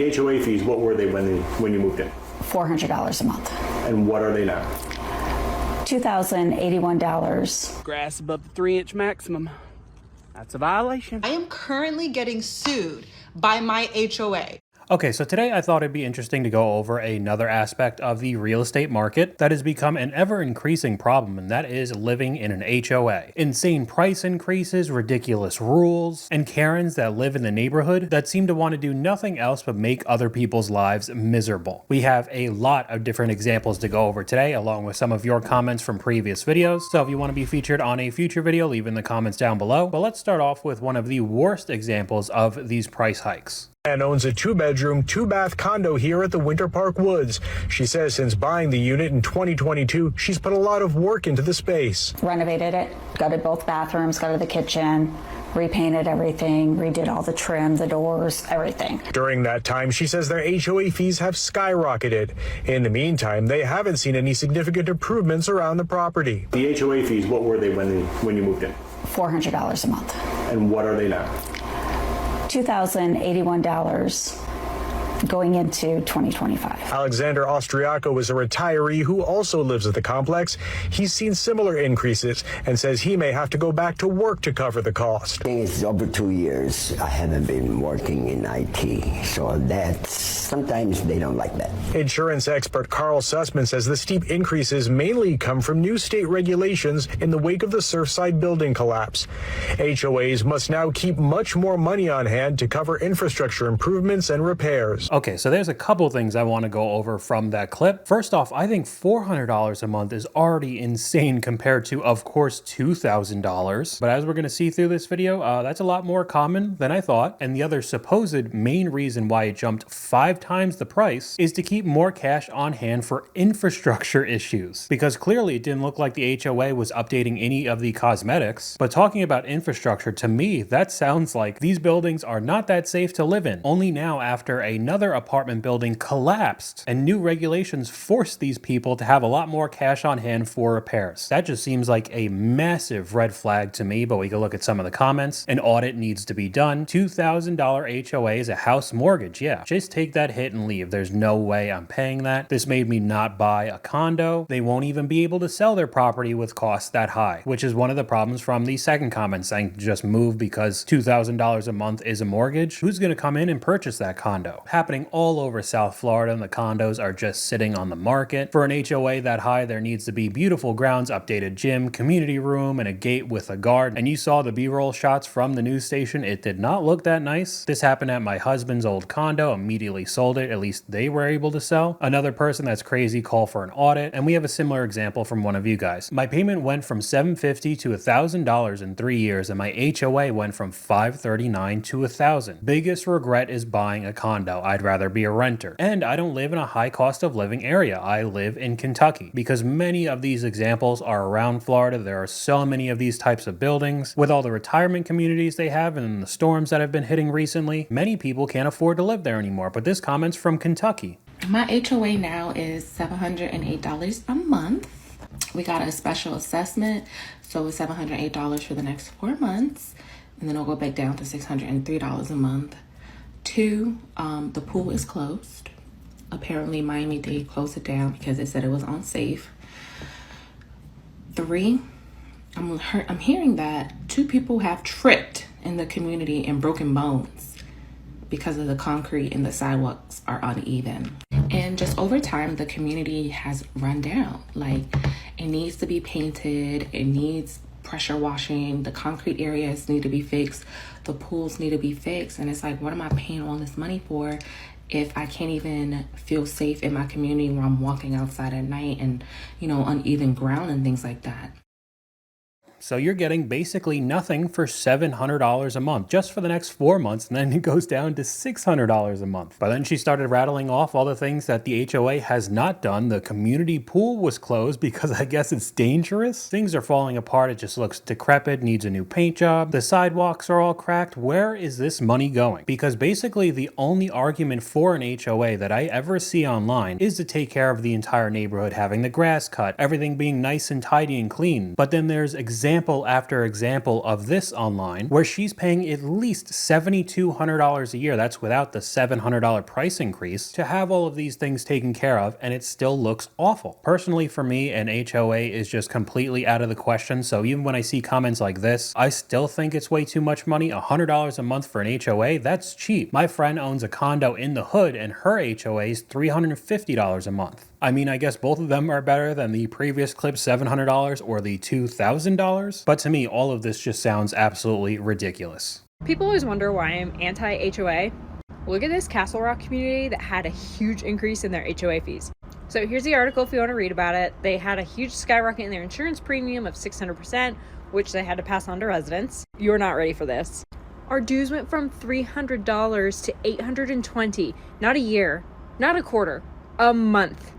The HOA fees, what were they when you moved in? $400 a month. And what are they now? $2,081. Grass above the 3-inch maximum. That's a violation. I am currently getting sued by my HOA. Okay, so today I thought it'd be interesting to go over another aspect of the real estate market that has become an ever-increasing problem, and that is living in an HOA. Insane price increases, ridiculous rules, and Karens that live in the neighborhood that seem to want to do nothing else but make other people's lives miserable. We have a lot of different examples to go over today, along with some of your comments from previous videos. So if you want to be featured on a future video, leave in the comments down below. But let's start off with one of the worst examples of these price hikes. And owns a 2-bedroom, 2-bath condo here at the Winter Park Woods. She says since buying the unit in 2022, she's put a lot of work into the space. Renovated it, gutted both bathrooms, gutted the kitchen, repainted everything, redid all the trim, the doors, everything. During that time, she says their HOA fees have skyrocketed. In the meantime, they haven't seen any significant improvements around the property. The HOA fees, what were they when you moved in? $400 a month. And what are they now? $2,081 going into 2025. Alexander Austriaco is a retiree who also lives at the complex. He's seen similar increases and says he may have to go back to work to cover the cost. It's over 2 years I haven't been working in IT, so that's sometimes they don't like that. Insurance expert Carl Sussman says the steep increases mainly come from new state regulations in the wake of the Surfside building collapse. HOAs must now keep much more money on hand to cover infrastructure improvements and repairs. Okay, so there's a couple things I want to go over from that clip. First off, I think $400 a month is already insane compared to, of course, $2,000. But as we're going to see through this video, that's a lot more common than I thought. And the other supposed main reason why it jumped 5 times the price is to keep more cash on hand for infrastructure issues. Because clearly it didn't look like the HOA was updating any of the cosmetics. But talking about infrastructure, to me, that sounds like these buildings are not that safe to live in. Only now, after another apartment building collapsed and new regulations forced these people to have a lot more cash on hand for repairs. That just seems like a massive red flag to me, but we can look at some of the comments. An audit needs to be done. $2,000 HOA is a house mortgage. Yeah, just take that hit and leave. There's no way I'm paying that. This made me not buy a condo. They won't even be able to sell their property with costs that high, which is one of the problems from the second comment saying just move because $2,000 a month is a mortgage. Who's going to come in and purchase that condo? Happening all over South Florida, and the condos are just sitting on the market. For an HOA that high, there needs to be beautiful grounds, updated gym, community room, and a gate with a guard. And you saw the B-roll shots from the news station. It did not look that nice. This happened at my husband's old condo, immediately sold it. At least they were able to sell. Another person that's crazy called for an audit, and we have a similar example from one of you guys. My payment went from $750 to $1,000 in 3 years, and my HOA went from $539 to $1,000. Biggest regret is buying a condo. I'd rather be a renter. And I don't live in a high cost of living area. I live in Kentucky. Because many of these examples are around Florida. There are so many of these types of buildings. With all the retirement communities they have and the storms that have been hitting recently, many people can't afford to live there anymore. But this comment's from Kentucky. My HOA now is $708 a month. We got a special assessment, so it's $708 for the next 4 months. And then it'll go back down to $603 a month. 2, the pool is closed. Apparently Miami-Dade closed it down because it said it was unsafe. 3, I'm hearing that 2 people have tripped in the community and broken bones because of the concrete and the sidewalks are uneven. And just over time, the community has run down. Like, it needs to be painted, it needs pressure washing, the concrete areas need to be fixed, the pools need to be fixed. And it's like, what am I paying all this money for if I can't even feel safe in my community where I'm walking outside at night and, uneven ground and things like that? So you're getting basically nothing for $700 a month just for the next 4 months, and then it goes down to $600 a month. But then she started rattling off all the things that the HOA has not done. The community pool was closed because I guess it's dangerous. Things are falling apart. It just looks decrepit, needs a new paint job. The sidewalks are all cracked. Where is this money going? Because basically the only argument for an HOA that I ever see online is to take care of the entire neighborhood, having the grass cut, everything being nice and tidy and clean. But then there's examples example after example of this online where she's paying at least $7,200 a year, that's without the $700 price increase, to have all of these things taken care of, and it still looks awful. Personally, for me, an HOA is just completely out of the question, so even when I see comments like this, I still think it's way too much money. $100 a month for an HOA, that's cheap. My friend owns a condo in the hood and her HOA is $350 a month. I mean, I guess both of them are better than the previous clip $700 or the $2,000, but to me, all of this just sounds absolutely ridiculous. People always wonder why I'm anti-HOA. Look at this Castle Rock community that had a huge increase in their HOA fees. So here's the article if you want to read about it. They had a huge skyrocket in their insurance premium of 600%, which they had to pass on to residents. You're not ready for this. Our dues went from $300 to $820, not a year, not a quarter, a month.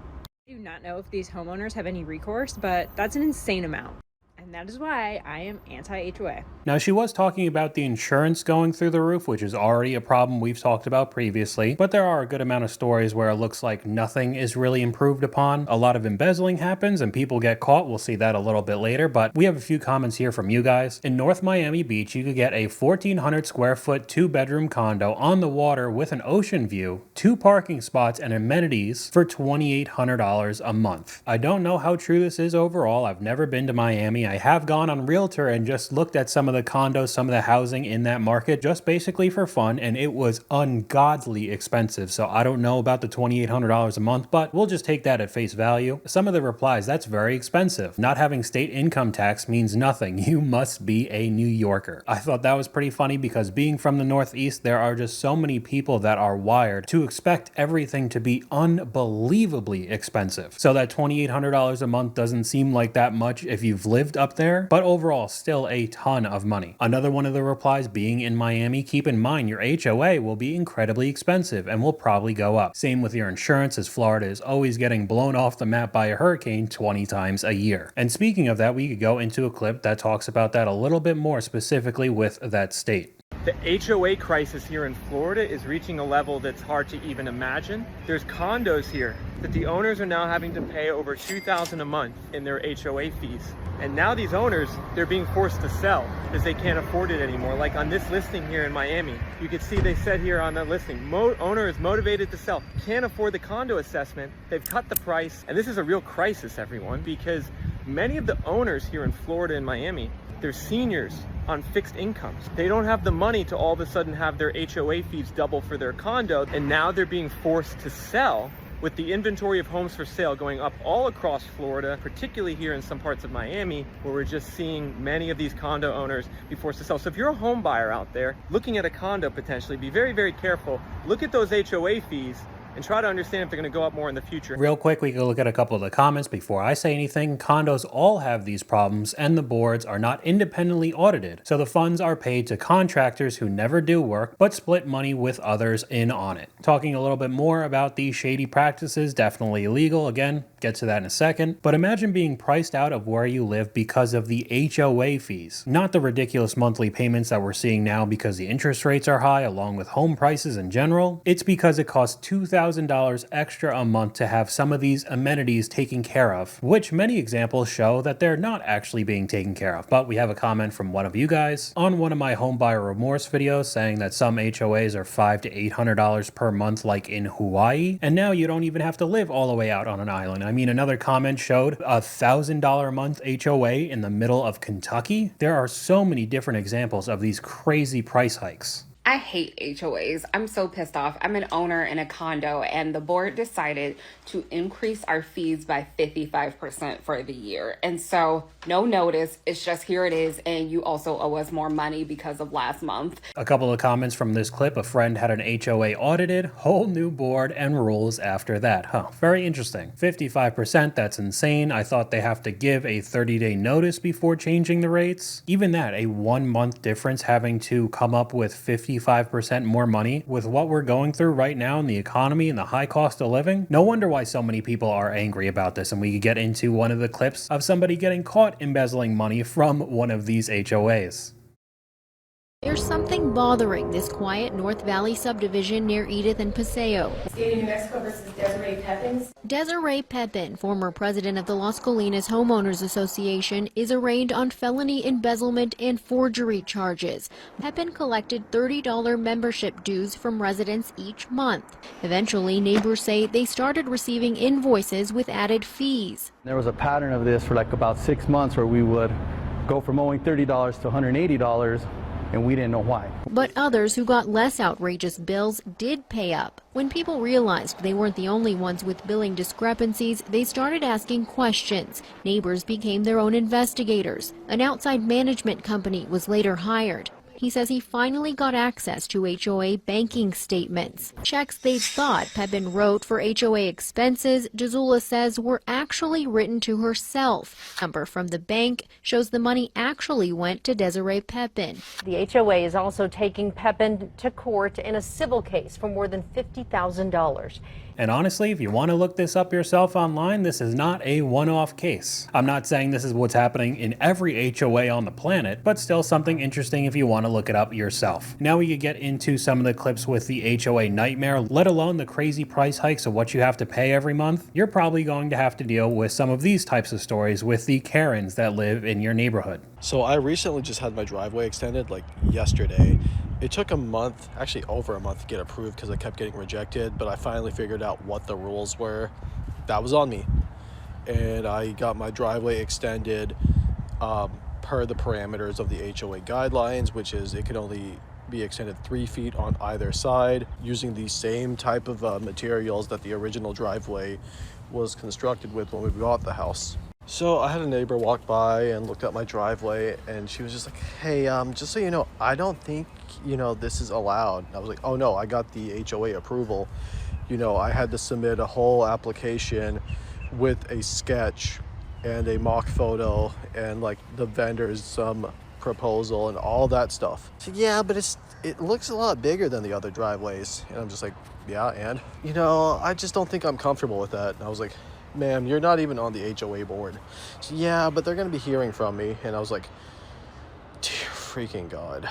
I do not know if these homeowners have any recourse, but that's an insane amount. And that is why I am anti-HOA. Now, she was talking about the insurance going through the roof, which is already a problem we've talked about previously, but there are a good amount of stories where it looks like nothing is really improved upon. A lot of embezzling happens and people get caught. We'll see that a little bit later, but we have a few comments here from you guys. In North Miami Beach, you could get a 1,400 square foot 2-bedroom condo on the water with an ocean view, 2 parking spots and amenities for $2,800 a month. I don't know how true this is overall. I've never been to Miami. I have gone on Realtor and just looked at some of the condos, some of the housing in that market, just basically for fun, and it was ungodly expensive. So I don't know about the $2,800 a month, but we'll just take that at face value. Some of the replies, that's very expensive. Not having state income tax means nothing. You must be a New Yorker. I thought that was pretty funny because being from the Northeast, there are just so many people that are wired to expect everything to be unbelievably expensive. So that $2,800 a month doesn't seem like that much if you've lived up there, but overall still a ton of money. Another one of the replies, being in Miami, keep in mind your HOA will be incredibly expensive and will probably go up. Same with your insurance, as Florida is always getting blown off the map by a hurricane 20 times a year. And speaking of that, we could go into a clip that talks about that a little bit more specifically with that state. The HOA crisis here in Florida is reaching a level that's hard to even imagine. There's condos here that the owners are now having to pay over $2,000 a month in their HOA fees. And now these owners, they're being forced to sell because they can't afford it anymore. Like on this listing here in Miami, you can see they said here on the listing, owner is motivated to sell, can't afford the condo assessment, they've cut the price. And this is a real crisis, everyone, because many of the owners here in Florida and Miami, they're seniors on fixed incomes. They don't have the money to all of a sudden have their HOA fees double for their condo, and now they're being forced to sell. With the inventory of homes for sale going up all across Florida, particularly here in some parts of Miami, where we're just seeing many of these condo owners be forced to sell. So if you're a home buyer out there looking at a condo potentially, be very, very careful. Look at those HOA fees and try to understand if they're going to go up more in the future. Real quick, we can look at a couple of the comments before I say anything. Condos all have these problems and the boards are not independently audited. So the funds are paid to contractors who never do work, but split money with others in on it. Talking a little bit more about these shady practices, definitely illegal. Again, get to that in a second. But imagine being priced out of where you live because of the HOA fees. Not the ridiculous monthly payments that we're seeing now because the interest rates are high along with home prices in general. It's because it costs $2,000 extra a month to have some of these amenities taken care of, which many examples show that they're not actually being taken care of. But we have a comment from one of you guys on one of my home buyer remorse videos saying that some HOAs are $500 to $800 per month like in Hawaii, and now you don't even have to live all the way out on an island. I mean, another comment showed $1,000 a month HOA in the middle of Kentucky. There are so many different examples of these crazy price hikes. I hate HOAs. I'm so pissed off. I'm an owner in a condo and the board decided to increase our fees by 55% for the year. And so no notice, it's just here it is. And you also owe us more money because of last month. A couple of comments from this clip. A friend had an HOA audited, whole new board and rules after that. Very interesting. 55%, that's insane. I thought they have to give a 30-day notice before changing the rates. Even that, a 1 month difference having to come up with 55% more money with what we're going through right now in the economy and the high cost of living. No wonder why so many people are angry about this, and we could get into one of the clips of somebody getting caught embezzling money from one of these HOAs. There's something bothering this quiet North Valley subdivision near Edith and Paseo. Skit, New Mexico versus Desiree Pepins. Desiree Pepin, former president of the Las Colinas Homeowners Association, is arraigned on felony embezzlement and forgery charges. Pepin collected $30 membership dues from residents each month. Eventually, neighbors say they started receiving invoices with added fees. There was a pattern of this for like about 6 months where we would go from owing $30 to $180. And we didn't know why. But others who got less outrageous bills did pay up. When people realized they weren't the only ones with billing discrepancies, they started asking questions. Neighbors became their own investigators. An outside management company was later hired. He says he finally got access to HOA banking statements. Checks they thought Pepin wrote for HOA expenses, Jazula says were actually written to herself. Number from the bank shows the money actually went to Desiree Pepin. The HOA is also taking Pepin to court in a civil case for more than $50,000. And honestly, if you want to look this up yourself online, this is not a one-off case. I'm not saying this is what's happening in every HOA on the planet, but still something interesting if you want to look it up yourself. Now we could get into some of the clips with the HOA nightmare, let alone the crazy price hikes of what you have to pay every month. You're probably going to have to deal with some of these types of stories with the Karens that live in your neighborhood. So I recently just had my driveway extended like yesterday. It took a month, actually over a month, to get approved because I kept getting rejected, but I finally figured out what the rules were. That was on me. And I got my driveway extended per the parameters of the HOA guidelines, which is it can only be extended 3 feet on either side using the same type of materials that the original driveway was constructed with when we bought the house. So I had a neighbor walk by and looked at my driveway, and she was just like, hey, just so you know, I don't think, this is allowed. And I was like, oh no, I got the HOA approval. I had to submit a whole application with a sketch and a mock photo and like the vendor's proposal and all that stuff. So yeah, but it looks a lot bigger than the other driveways. And I'm just like, yeah, and? I just don't think I'm comfortable with that. And I was like, ma'am, you're not even on the HOA board. So, yeah, but they're going to be hearing from me. And I was like, dear freaking God.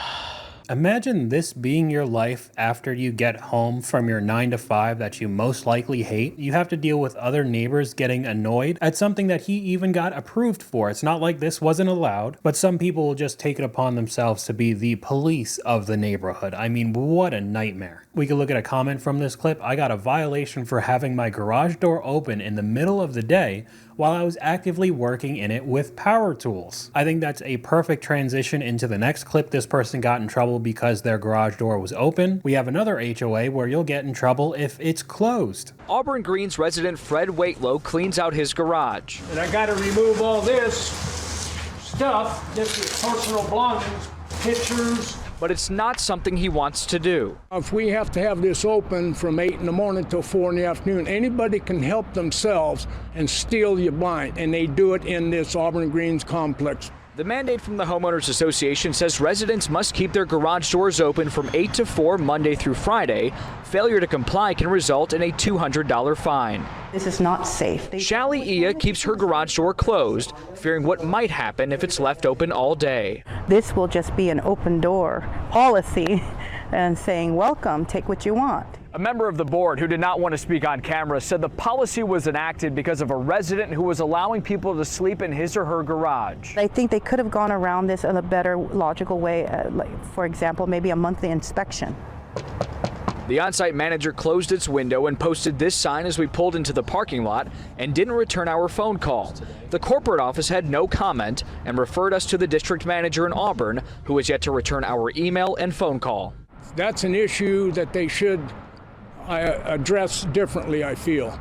Imagine this being your life after you get home from your 9 to 5 that you most likely hate. You have to deal with other neighbors getting annoyed at something that he even got approved for. It's not like this wasn't allowed, but some people will just take it upon themselves to be the police of the neighborhood. I mean, what a nightmare. We can look at a comment from this clip. I got a violation for having my garage door open in the middle of the day while I was actively working in it with power tools. I think that's a perfect transition into the next clip. This person got in trouble because their garage door was open. We have another HOA where you'll get in trouble if it's closed. Auburn Greens resident Fred Waitlow cleans out his garage. And I got to remove all this stuff. This is personal belongings, pictures. But it's not something he wants to do. If we have to have this open from 8 in the morning till 4 in the afternoon, anybody can help themselves and steal your blind, and they do it in this Auburn Greens complex. The mandate from the Homeowners Association says residents must keep their garage doors open from 8 to 4 Monday through Friday. Failure to comply can result in a $200 fine. This is not safe. Shally Ia keeps her garage door closed, fearing what might happen if it's left open all day. This will just be an open door policy and saying, welcome, take what you want. A member of the board who did not want to speak on camera said the policy was enacted because of a resident who was allowing people to sleep in his or her garage. I think they could have gone around this in a better logical way, like, for example, maybe a monthly inspection. The on-site manager closed its window and posted this sign as we pulled into the parking lot and didn't return our phone call. The corporate office had no comment and referred us to the district manager in Auburn, who has yet to return our email and phone call. That's an issue that they should address differently, I feel.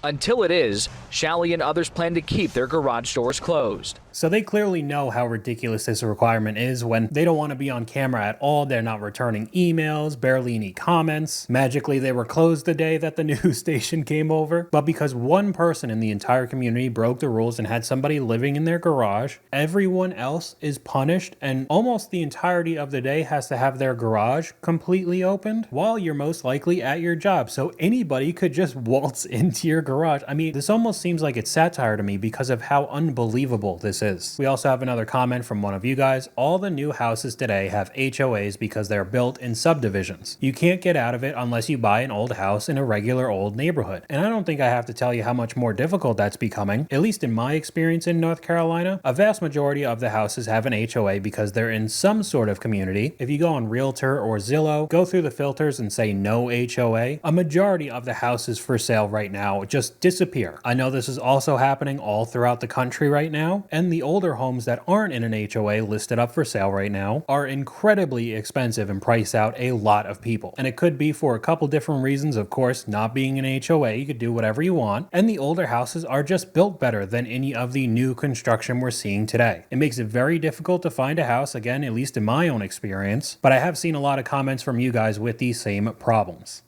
Until it is, Shally and others plan to keep their garage doors closed. So they clearly know how ridiculous this requirement is when they don't want to be on camera at all. They're not returning emails, barely any comments. Magically, they were closed the day that the news station came over. But because one person in the entire community broke the rules and had somebody living in their garage, everyone else is punished, and almost the entirety of the day has to have their garage completely opened while you're most likely at your job. So anybody could just waltz into your garage garage. I mean, this almost seems like it's satire to me because of how unbelievable this is. We also have another comment from one of you guys. All the new houses today have HOAs because they're built in subdivisions. You can't get out of it unless you buy an old house in a regular old neighborhood. And I don't think I have to tell you how much more difficult that's becoming. At least in my experience in North Carolina, a vast majority of the houses have an HOA because they're in some sort of community. If you go on Realtor or Zillow, go through the filters and say no HOA, a majority of the houses for sale right now just disappear. I know this is also happening all throughout the country right now, and the older homes that aren't in an HOA listed up for sale right now are incredibly expensive and price out a lot of people. And it could be for a couple different reasons. Of course, not being an HOA, you could do whatever you want, and the older houses are just built better than any of the new construction we're seeing today. It makes it very difficult to find a house, again, at least in my own experience, but I have seen a lot of comments from you guys with these same problems.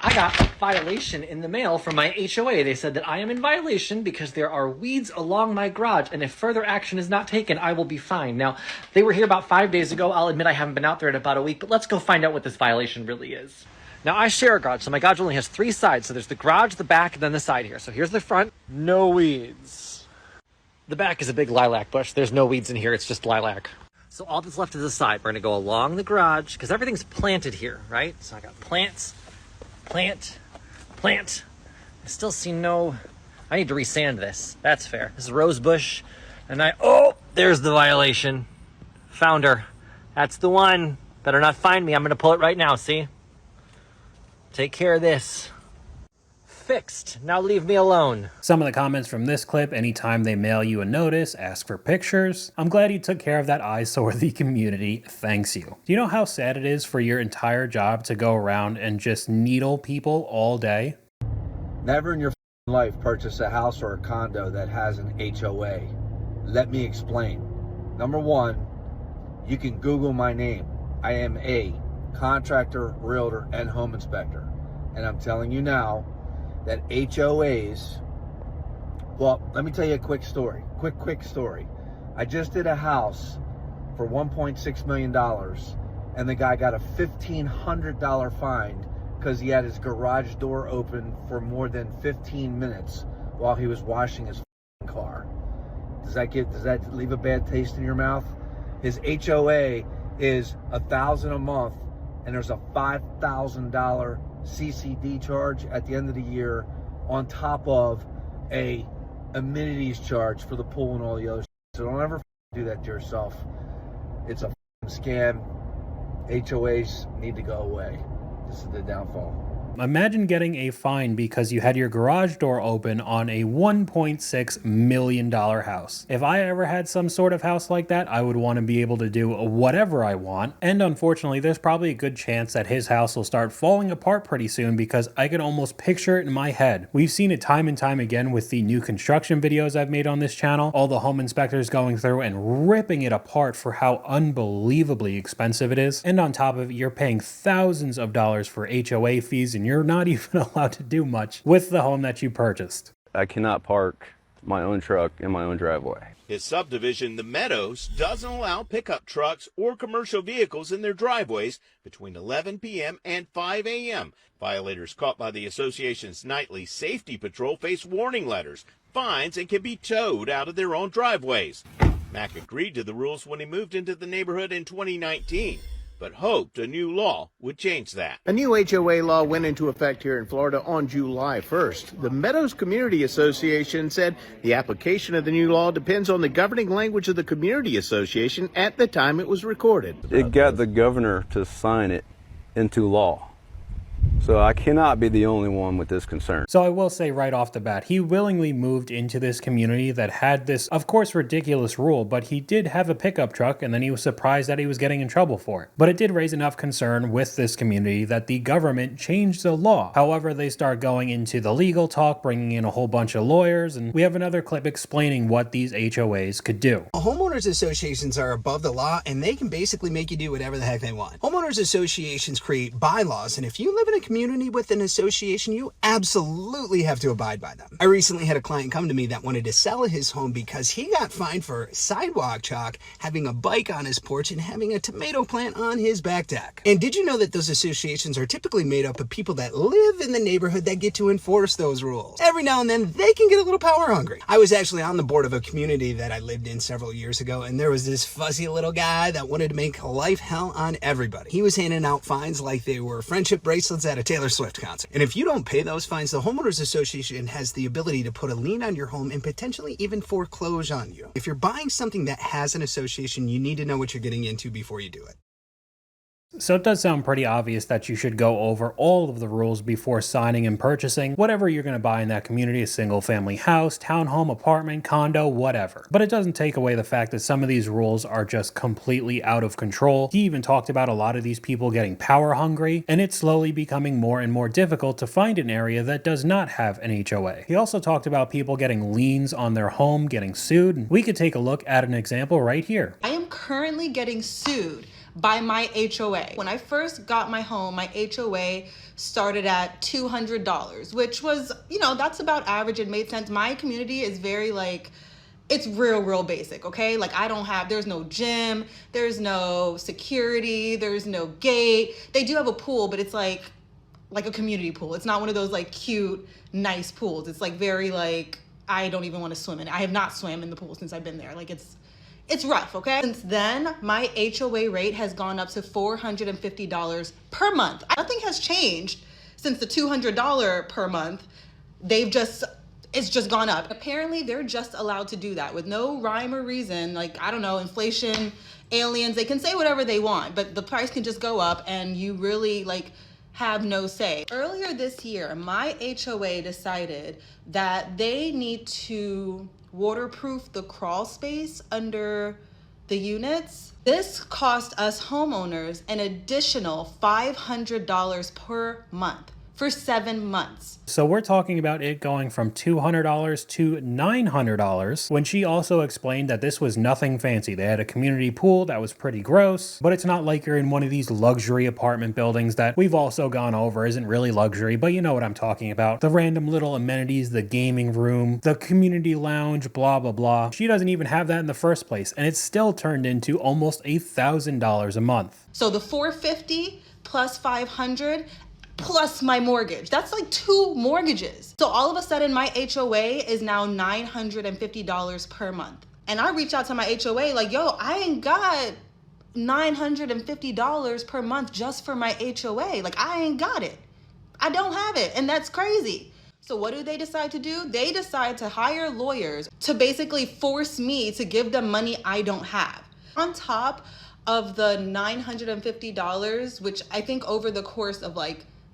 I got a violation in the mail from my HOA. They said that I am in violation because there are weeds along my garage, and if further action is not taken, I will be fined. Now, they were here about 5 days ago. I'll admit I haven't been out there in about a week, but let's go find out what this violation really is. Now, I share a garage, so my garage only has 3 sides. So there's the garage, the back, and then the side here. So here's the front. No weeds. The back is a big lilac bush. There's no weeds in here. It's just lilac. So all that's left is the side. We're going to go along the garage because everything's planted here, right? So I got plants. Plant. I still see no... I need to resand this. That's fair. This is rose bush. And oh, there's the violation. Found her. That's the one. Better not find me. I'm going to pull it right now, see? Take care of this. Fixed. Now leave me alone. Some of the comments from this clip: anytime they mail you a notice, ask for pictures. I'm glad you took care of that eyesore. The community thanks you. Do you know how sad it is for your entire job to go around and just needle people all day? Never in your life purchase a house or a condo that has an HOA. Let me explain. Number one, you can Google my name. I am a contractor, realtor, and home inspector. And I'm telling you now that HOAs, well, let me tell you a quick story. Quick story. I just did a house for $1.6 million, and the guy got a $1,500 fine because he had his garage door open for more than 15 minutes while he was washing his car. Does that leave a bad taste in your mouth? His HOA is $1,000 a month, and there's a $5,000 CCD charge at the end of the year on top of a amenities charge for the pool and all the other. So don't ever do that to yourself. It's a scam. HOAs need to go away. This is the downfall. Imagine getting a fine because you had your garage door open on a $1.6 million house. If I ever had some sort of house like that, I would want to be able to do whatever I want. And unfortunately, there's probably a good chance that his house will start falling apart pretty soon because I can almost picture it in my head. We've seen it time and time again with the new construction videos I've made on this channel. All the home inspectors going through and ripping it apart for how unbelievably expensive it is. And on top of it, you're paying thousands of dollars for HOA fees, and you're not even allowed to do much with the home that you purchased. I cannot park my own truck in my own driveway. His subdivision, The Meadows, doesn't allow pickup trucks or commercial vehicles in their driveways between 11 p.m. and 5 a.m. Violators caught by the association's nightly safety patrol face warning letters, fines, and can be towed out of their own driveways. Mack agreed to the rules when he moved into the neighborhood in 2019. But hoped a new law would change that. A new HOA law went into effect here in Florida on July 1st. The Meadows Community Association said the application of the new law depends on the governing language of the community association at the time it was recorded. It got the governor to sign it into law. So I cannot be the only one with this concern. So I will say right off the bat, he willingly moved into this community that had this, of course, ridiculous rule, but he did have a pickup truck, and then he was surprised that he was getting in trouble for it. But it did raise enough concern with this community that the government changed the law. However, they start going into the legal talk, bringing in a whole bunch of lawyers, and we have another clip explaining what these HOAs could do. Homeowners associations are above the law, and they can basically make you do whatever the heck they want. Homeowners associations create bylaws, and if you live in a community with an association, you absolutely have to abide by them. I recently had a client come to me that wanted to sell his home because he got fined for sidewalk chalk, having a bike on his porch, and having a tomato plant on his back deck. And did you know that those associations are typically made up of people that live in the neighborhood that get to enforce those rules? Every now and then, they can get a little power hungry. I was actually on the board of a community that I lived in several years ago, and there was this fuzzy little guy that wanted to make life hell on everybody. He was handing out fines like they were friendship bracelets at a Taylor Swift concert. And if you don't pay those fines, the Homeowners Association has the ability to put a lien on your home and potentially even foreclose on you. If you're buying something that has an association, you need to know what you're getting into before you do it. So it does sound pretty obvious that you should go over all of the rules before signing and purchasing whatever you're going to buy in that community, a single family house, townhome, apartment, condo, whatever. But it doesn't take away the fact that some of these rules are just completely out of control. He even talked about a lot of these people getting power hungry, and it's slowly becoming more and more difficult to find an area that does not have an HOA. He also talked about people getting liens on their home, getting sued, and we could take a look at an example right here. I am currently getting sued by my HOA. When I first got my home, my HOA started at $200, which was, that's about average. It made sense. My community is very it's real basic, okay? There's no gym, there's no security, there's no gate. They do have a pool, but it's like a community pool. It's not one of those cute, nice pools. It's very I don't even want to swim in it. I have not swam in the pool since I've been there. It's rough, okay? Since then, my HOA rate has gone up to $450 per month. Nothing has changed since the $200 per month. It's just gone up. Apparently, they're just allowed to do that with no rhyme or reason. Inflation, aliens, they can say whatever they want, but the price can just go up and you really have no say. Earlier this year, my HOA decided that they need to waterproof the crawl space under the units. This cost us homeowners an additional $500 per month for 7 months. So we're talking about it going from $200 to $900 when she also explained that this was nothing fancy. They had a community pool that was pretty gross, but it's not like you're in one of these luxury apartment buildings that we've also gone over isn't really luxury, but you know what I'm talking about. The random little amenities, the gaming room, the community lounge, blah, blah, blah. She doesn't even have that in the first place, and it's still turned into almost $1,000 a month. So the $450 plus $500 plus my mortgage. That's 2 mortgages. So all of a sudden my HOA is now $950 per month. And I reached out to my HOA yo, I ain't got $950 per month just for my HOA. I ain't got it. I don't have it. And that's crazy. So what do they decide to do? They decide to hire lawyers to basically force me to give them money I don't have. On top of the $950, which I think over the course of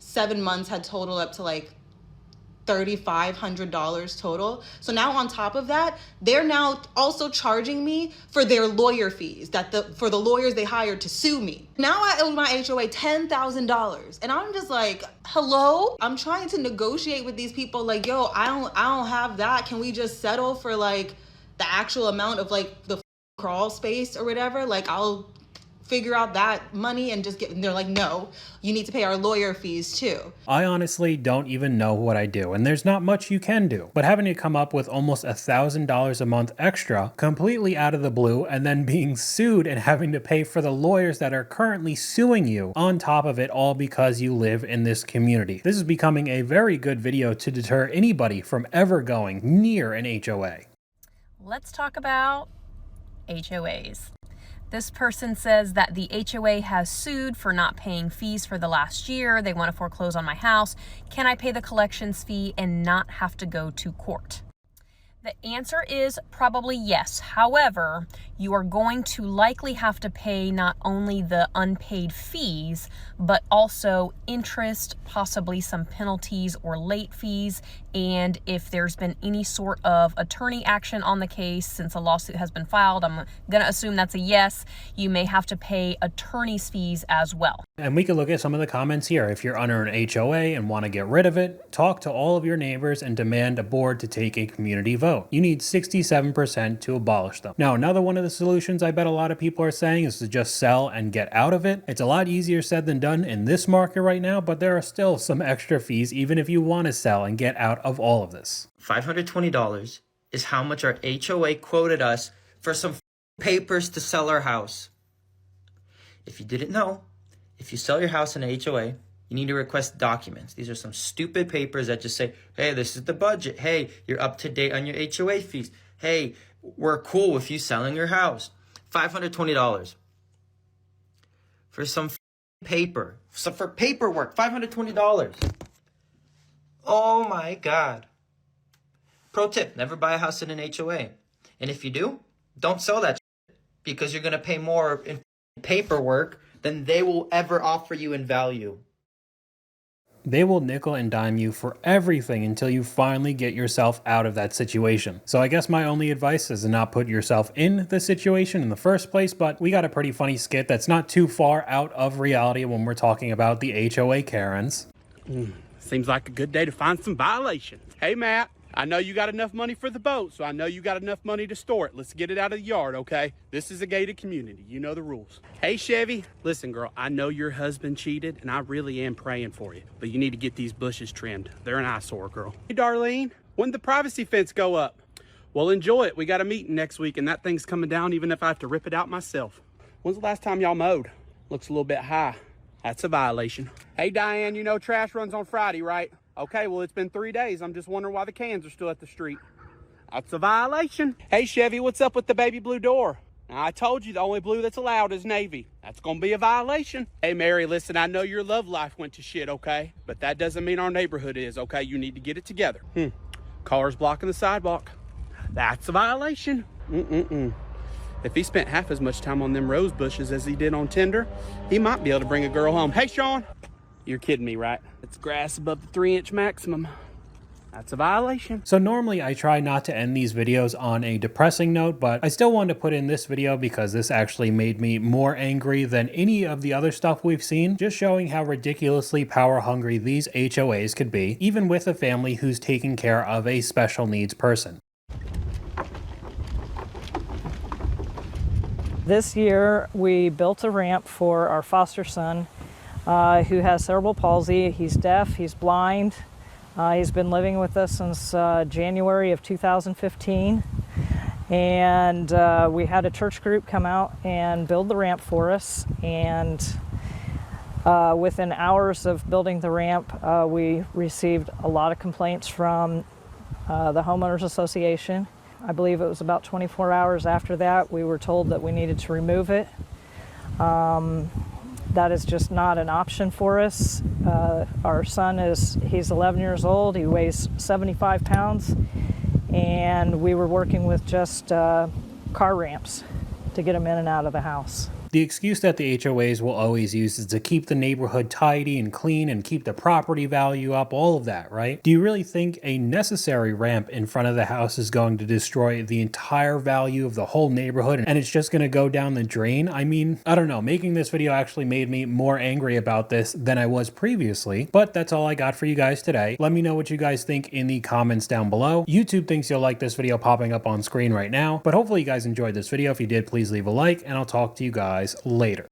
7 months had totaled up to $3,500 total. So now on top of that, they're now also charging me for their lawyer fees for the lawyers they hired to sue me. Now I owe my HOA $10,000, and I'm just hello? I'm trying to negotiate with these people yo, I don't have that. Can we just settle for the actual amount of the crawl space or whatever? I'll figure out that money and just and they're no, you need to pay our lawyer fees too. I honestly don't even know what I do, and there's not much you can do, but having to come up with almost $1,000 a month extra completely out of the blue and then being sued and having to pay for the lawyers that are currently suing you on top of it, all because you live in this community. This is becoming a very good video to deter anybody from ever going near an HOA. Let's talk about HOAs. This person says that the HOA has sued for not paying fees for the last year. They want to foreclose on my house. Can I pay the collections fee and not have to go to court? The answer is probably yes. However, you are going to likely have to pay not only the unpaid fees, but also interest, possibly some penalties or late fees. And if there's been any sort of attorney action on the case since a lawsuit has been filed, I'm going to assume that's a yes. You may have to pay attorney's fees as well. And we can look at some of the comments here. If you're under an HOA and want to get rid of it, talk to all of your neighbors and demand a board to take a community vote. No, you need 67% to abolish them. Now, another one of the solutions I bet a lot of people are saying is to just sell and get out of it. It's a lot easier said than done in this market right now, but there are still some extra fees even if you want to sell and get out of all of this. $520 is how much our HOA quoted us for some papers to sell our house. If you didn't know, if you sell your house in an HOA, you need to request documents. These are some stupid papers that just say, hey, this is the budget. Hey, you're up to date on your HOA fees. Hey, we're cool with you selling your house. $520 for some paper. So for paperwork, $520. Oh my God. Pro tip, never buy a house in an HOA. And if you do, don't sell that because you're going to pay more in paperwork than they will ever offer you in value. They will nickel and dime you for everything until you finally get yourself out of that situation. So I guess my only advice is to not put yourself in the situation in the first place, but we got a pretty funny skit that's not too far out of reality when we're talking about the HOA Karens. Seems like a good day to find some violations. Hey, Matt, I know you got enough money for the boat, so I know you got enough money to store it. Let's get it out of the yard, okay? This is a gated community. You know the rules. Hey, Chevy, listen, girl, I know your husband cheated, and I really am praying for you, but you need to get these bushes trimmed. They're an eyesore, girl. Hey, Darlene, when did the privacy fence go up? Well, enjoy it. We got a meeting next week, and that thing's coming down even if I have to rip it out myself. When's the last time y'all mowed? Looks a little bit high. That's a violation. Hey, Diane, you know trash runs on Friday, right? Okay, well, it's been 3 days. I'm just wondering why the cans are still at the street. That's a violation. Hey, Chevy, what's up with the baby blue door? Now, I told you the only blue that's allowed is navy. That's going to be a violation. Hey, Mary, listen, I know your love life went to shit, okay? But that doesn't mean our neighborhood is, okay? You need to get it together. Cars blocking the sidewalk. That's a violation. If he spent half as much time on them rose bushes as he did on Tinder, he might be able to bring a girl home. Hey, Sean. You're kidding me, right? It's grass above the 3-inch maximum. That's a violation. So normally I try not to end these videos on a depressing note, but I still wanted to put in this video because this actually made me more angry than any of the other stuff we've seen, just showing how ridiculously power hungry these HOAs could be, even with a family who's taking care of a special needs person. This year we built a ramp for our foster son who has cerebral palsy. He's deaf, he's blind. He's been living with us since January of 2015. And we had a church group come out and build the ramp for us. And within hours of building the ramp, we received a lot of complaints from the Homeowners Association. I believe it was about 24 hours after that, we were told that we needed to remove it. That is just not an option for us. Our son he's 11 years old, he weighs 75 pounds, and we were working with just car ramps to get him in and out of the house. The excuse that the HOAs will always use is to keep the neighborhood tidy and clean and keep the property value up, all of that, right? Do you really think a necessary ramp in front of the house is going to destroy the entire value of the whole neighborhood and it's just going to go down the drain? I mean, I don't know. Making this video actually made me more angry about this than I was previously, but that's all I got for you guys today. Let me know what you guys think in the comments down below. YouTube thinks you'll like this video popping up on screen right now, but hopefully you guys enjoyed this video. If you did, please leave a like and I'll talk to you guys later.